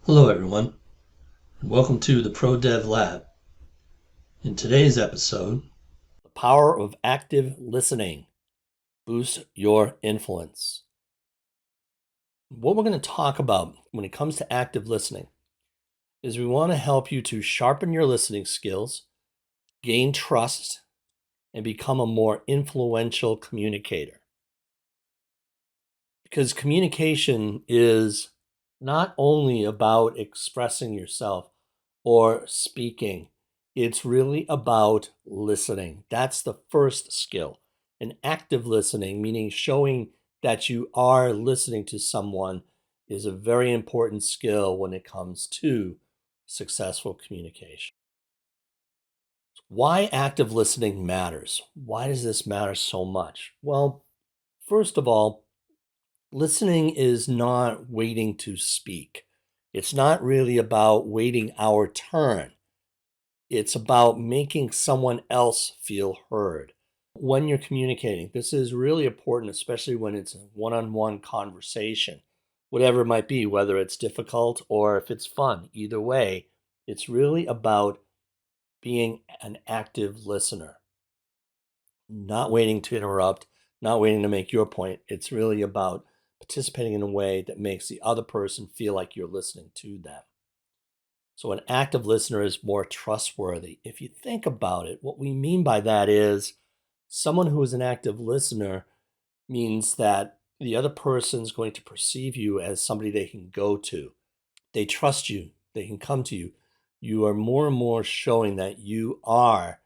Hello everyone, and welcome to the ProDev Lab. In today's episode, The power of active listening boosts your influence. What we're going to talk about when it comes to active listening is we want to help you to sharpen your listening skills, gain trust, and become a more influential communicator. Because communication is not only about expressing yourself or speaking, it's really about listening. That's the first skill. And active listening, meaning showing that you are listening to someone, is a very important skill when it comes to successful communication. Why active listening matters? Why does this matter so much? Well, first of all, listening is not waiting to speak. It's not really about waiting our turn. It's about making someone else feel heard. When you're communicating, this is really important, especially when it's a one on one conversation, whatever it might be, whether it's difficult or if it's fun. Either way, it's really about being an active listener, not waiting to interrupt, not waiting to make your point. It's really about participating in a way that makes the other person feel like you're listening to them. So, an active listener is more trustworthy. If you think about it, what we mean by that is someone who is an active listener means that the other person's going to perceive you as somebody they can go to. They trust you, they can come to you. You are more and more showing that you are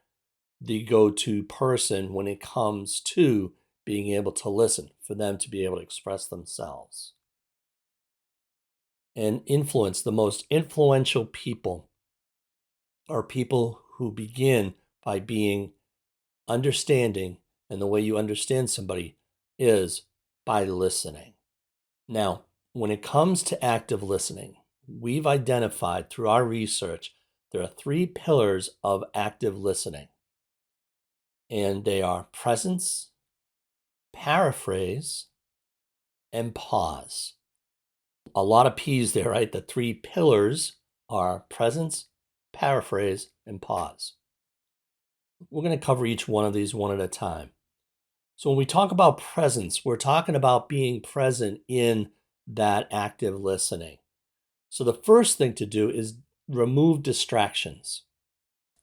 the go to person when it comes to being able to listen, for them to be able to express themselves. And influence, the most influential people are people who begin by being understanding, and the way you understand somebody is by listening. Now, when it comes to active listening, we've identified through our research there are three pillars of active listening, and they are presence, paraphrase, and pause. A lot of P's there, right? The three pillars are presence, paraphrase, and pause. We're going to cover each one of these one at a time. So, when we talk about presence, we're talking about being present in that active listening. So, the first thing to do is remove distractions.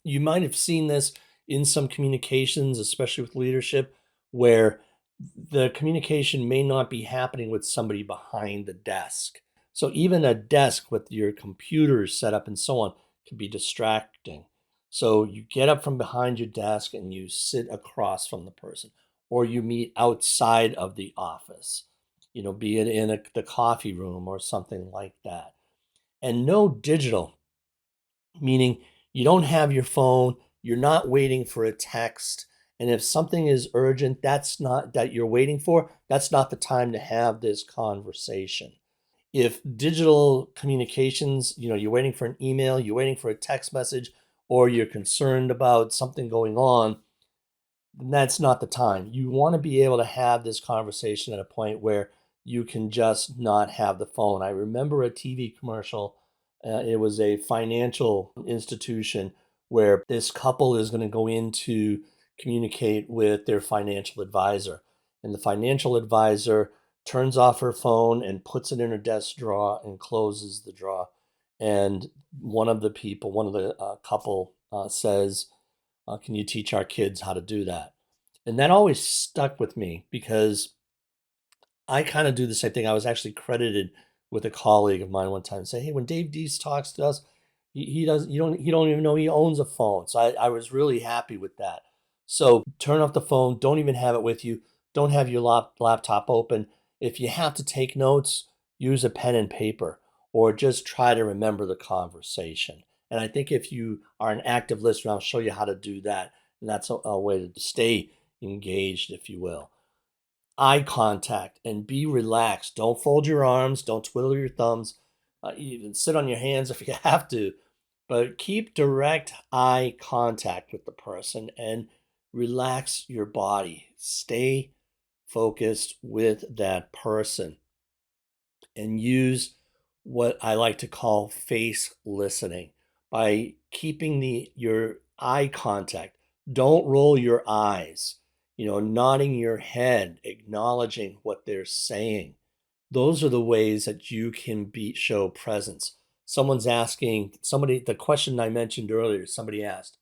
You might have seen this in some communications, especially with leadership, where the communication may not be happening with somebody behind the desk. So even a desk with your computer set up and so on can be distracting. So you get up from behind your desk and you sit across from the person, or you meet outside of the office, be it in the coffee room or something like that. And no digital, meaning you don't have your phone, you're not waiting for a text. And if something is urgent, that's not that you're waiting for, that's not the time to have this conversation. If digital communications, you're waiting for an email, you're waiting for a text message, or you're concerned about something going on, then that's not the time. You want to be able to have this conversation at a point where you can just not have the phone. I remember a TV commercial. It was a financial institution where this couple is going to go in to communicate with their financial advisor. And the financial advisor turns off her phone and puts it in her desk drawer and closes the drawer. And one of the people, one of the couple says, can you teach our kids how to do that? And that always stuck with me because I kind of do the same thing. I was actually credited with a colleague of mine one time say, "Hey, when Dave Dees talks to us, he does you don't even know he owns a phone." So I was really happy with that. So turn off the phone. Don't even have it with you. Don't have your laptop open. If you have to take notes, use a pen and paper, or just try to remember the conversation. And I think if you are an active listener, I'll show you how to do that. And that's a way to stay engaged, if you will. Eye contact and be relaxed. Don't fold your arms, don't twiddle your thumbs, even sit on your hands if you have to, but keep direct eye contact with the person and relax your body. Stay focused with that person and use what I like to call face listening by keeping your eye contact. Don't roll your eyes, nodding your head, acknowledging what they're saying. Those are the ways that you can show presence. Someone's asking, the question I mentioned earlier, somebody asked,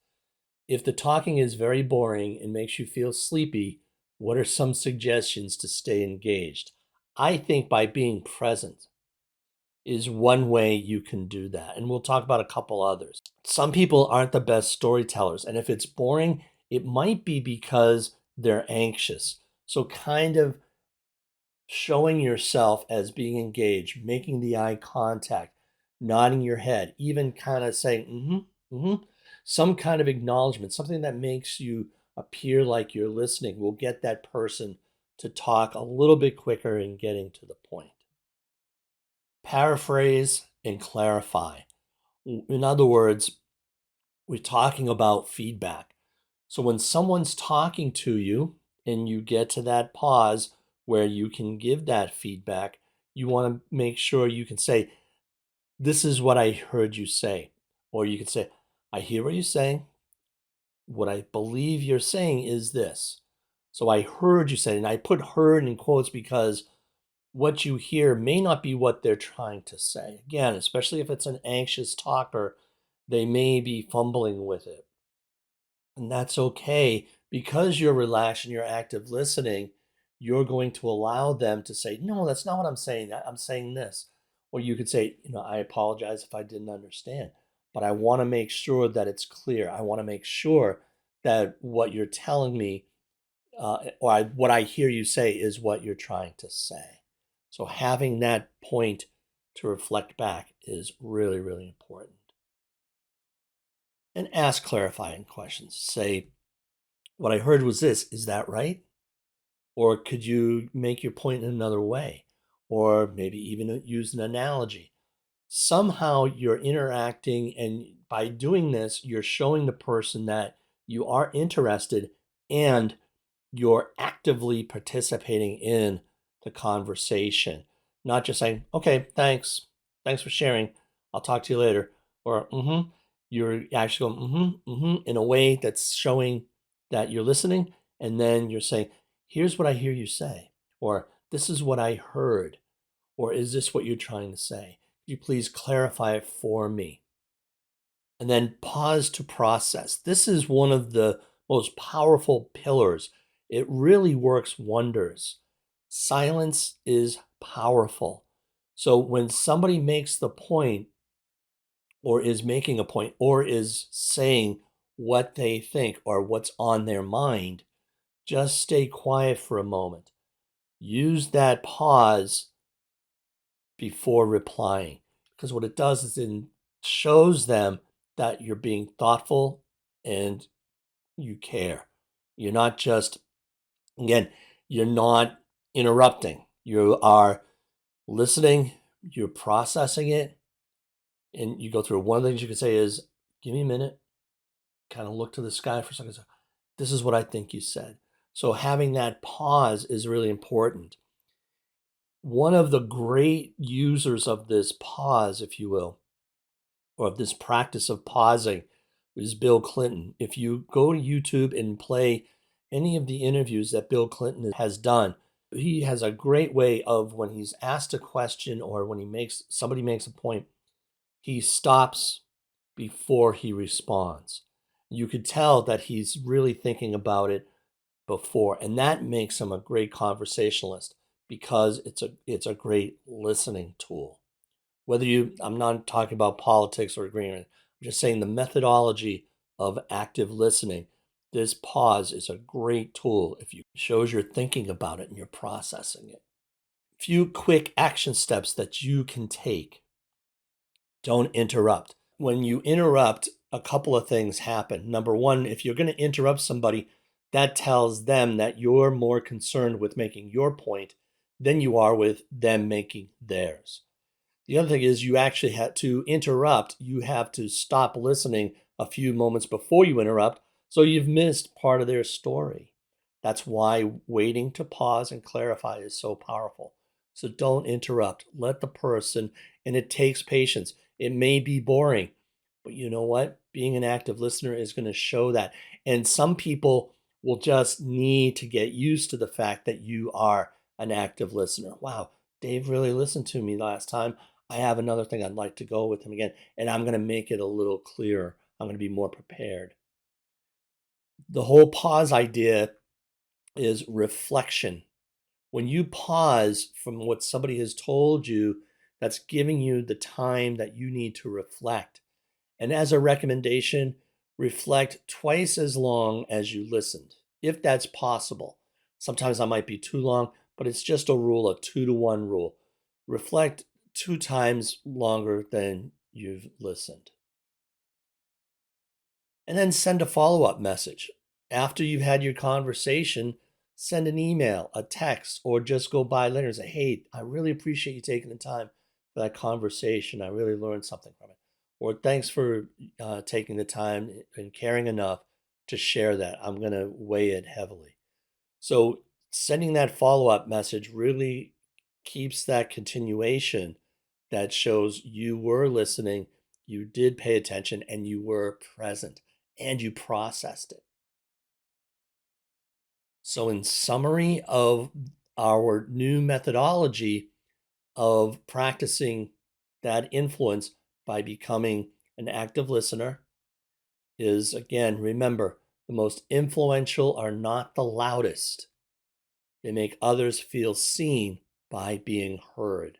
if the talking is very boring and makes you feel sleepy, what are some suggestions to stay engaged? I think by being present is one way you can do that. And we'll talk about a couple others. Some people aren't the best storytellers. And if it's boring, it might be because they're anxious. So kind of showing yourself as being engaged, making the eye contact, nodding your head, even kind of saying, some kind of acknowledgement, something that makes you appear like you're listening will get that person to talk a little bit quicker and getting to the point. Paraphrase and clarify. In other words, we're talking about feedback. So when someone's talking to you and you get to that pause where you can give that feedback, you want to make sure you can say, this is what I heard you say. Or you can say, I hear what you're saying. What I believe you're saying is this. So I heard you say, and I put heard in quotes because what you hear may not be what they're trying to say. Again, especially if it's an anxious talker, they may be fumbling with it. And that's okay because you're relaxed and you're active listening. You're going to allow them to say, no, that's not what I'm saying. I'm saying this. Or you could say, I apologize if I didn't understand, but I want to make sure that it's clear. I want to make sure that what you're telling me what I hear you say is what you're trying to say. So having that point to reflect back is really, really important. And ask clarifying questions. Say, what I heard was this, is that right? Or could you make your point in another way? Or maybe even use an analogy. Somehow you're interacting, and by doing this, you're showing the person that you are interested and you're actively participating in the conversation, not just saying, okay, thanks for sharing, I'll talk to you later, or you're actually going in a way that's showing that you're listening, and then you're saying, here's what I hear you say, or this is what I heard, or is this what you're trying to say? Could you please clarify it for me? And then pause to process. This is one of the most powerful pillars. It really works wonders. Silence is powerful. So when somebody makes the point, or is making a point, or is saying what they think or what's on their mind, just stay quiet for a moment. Use that pause before replying, because what it does is it shows them that you're being thoughtful and you care. You're not just, again, you're not interrupting. You are listening, you're processing it, and you go through. One of the things you can say is, give me a minute, kind of look to the sky for a second. This is what I think you said. So having that pause is really important. One of the great users of this pause, if you will, or of this practice of pausing, is Bill Clinton. If you go to YouTube and play any of the interviews that Bill Clinton has done, he has a great way of, when he's asked a question or when somebody makes a point, he stops before he responds. You could tell that he's really thinking about it before, and that makes him a great conversationalist because it's a great listening tool. I'm not talking about politics or agreement. I'm just saying the methodology of active listening. This pause is a great tool if you shows you're thinking about it and you're processing it. Few quick action steps that you can take. Don't interrupt. When you interrupt, a couple of things happen. Number one, if you're going to interrupt somebody, that tells them that you're more concerned with making your point than you are with them making theirs. The other thing is you actually have to interrupt. You have to stop listening a few moments before you interrupt. So you've missed part of their story. That's why waiting to pause and clarify is so powerful. So don't interrupt. Let the person, and it takes patience. It may be boring, but you know what? Being an active listener is going to show that. And some people will just need to get used to the fact that you are an active listener. Wow, Dave really listened to me last time. I have another thing I'd like to go with him again, and I'm going to make it a little clearer. I'm going to be more prepared. The whole pause idea is reflection. When you pause from what somebody has told you, that's giving you the time that you need to reflect. And as a recommendation, reflect twice as long as you listened, if that's possible. Sometimes that might be too long, but it's just a rule, a 2-to-1 rule. Reflect 2 times longer than you've listened. And then send a follow-up message. After you've had your conversation, send an email, a text, or just go by later and say, hey, I really appreciate you taking the time for that conversation. I really learned something from it. Or thanks for taking the time and caring enough to share that. I'm going to weigh it heavily. So sending that follow-up message really keeps that continuation that shows you were listening, you did pay attention, and you were present, and you processed it. So in summary of our new methodology of practicing that influence by becoming an active listener is, again, remember, the most influential are not the loudest. They make others feel seen by being heard.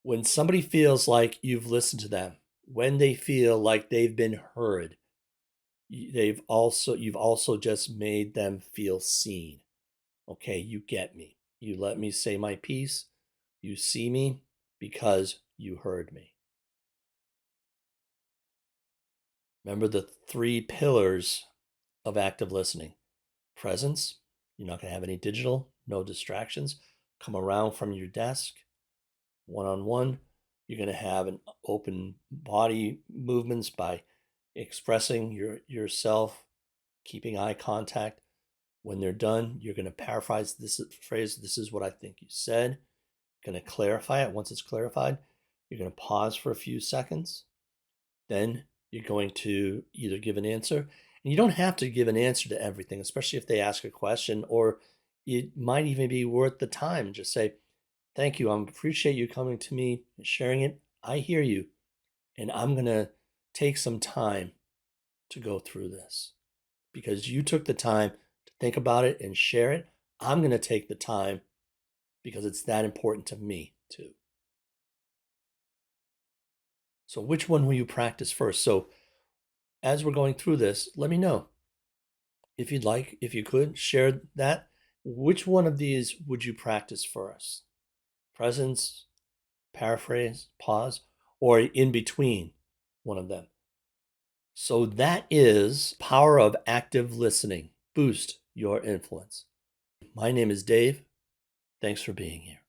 When somebody feels like you've listened to them, when they feel like they've been heard, you've also just made them feel seen. Okay, you get me. You let me say my piece. You see me because you heard me. Remember the 3 pillars of active listening. Presence, you're not going to have any digital, no distractions. Come around from your desk, one-on-one. You're going to have an open body movements by expressing yourself, keeping eye contact. When they're done, you're going to paraphrase this phrase. This is what I think you said. Going to clarify it. Once it's clarified, you're going to pause for a few seconds. Then you're going to either give an answer, and you don't have to give an answer to everything, especially if they ask a question, or it might even be worth the time. Just say, thank you. I appreciate you coming to me and sharing it. I hear you, and I'm going to take some time to go through this because you took the time to think about it and share it. I'm going to take the time because it's that important to me too. So which one will you practice first? So as we're going through this, let me know if you'd like, if you could share that. Which one of these would you practice first? Presence, paraphrase, pause, or in between one of them? So that is power of active listening. Boost your influence. My name is Dave. Thanks for being here.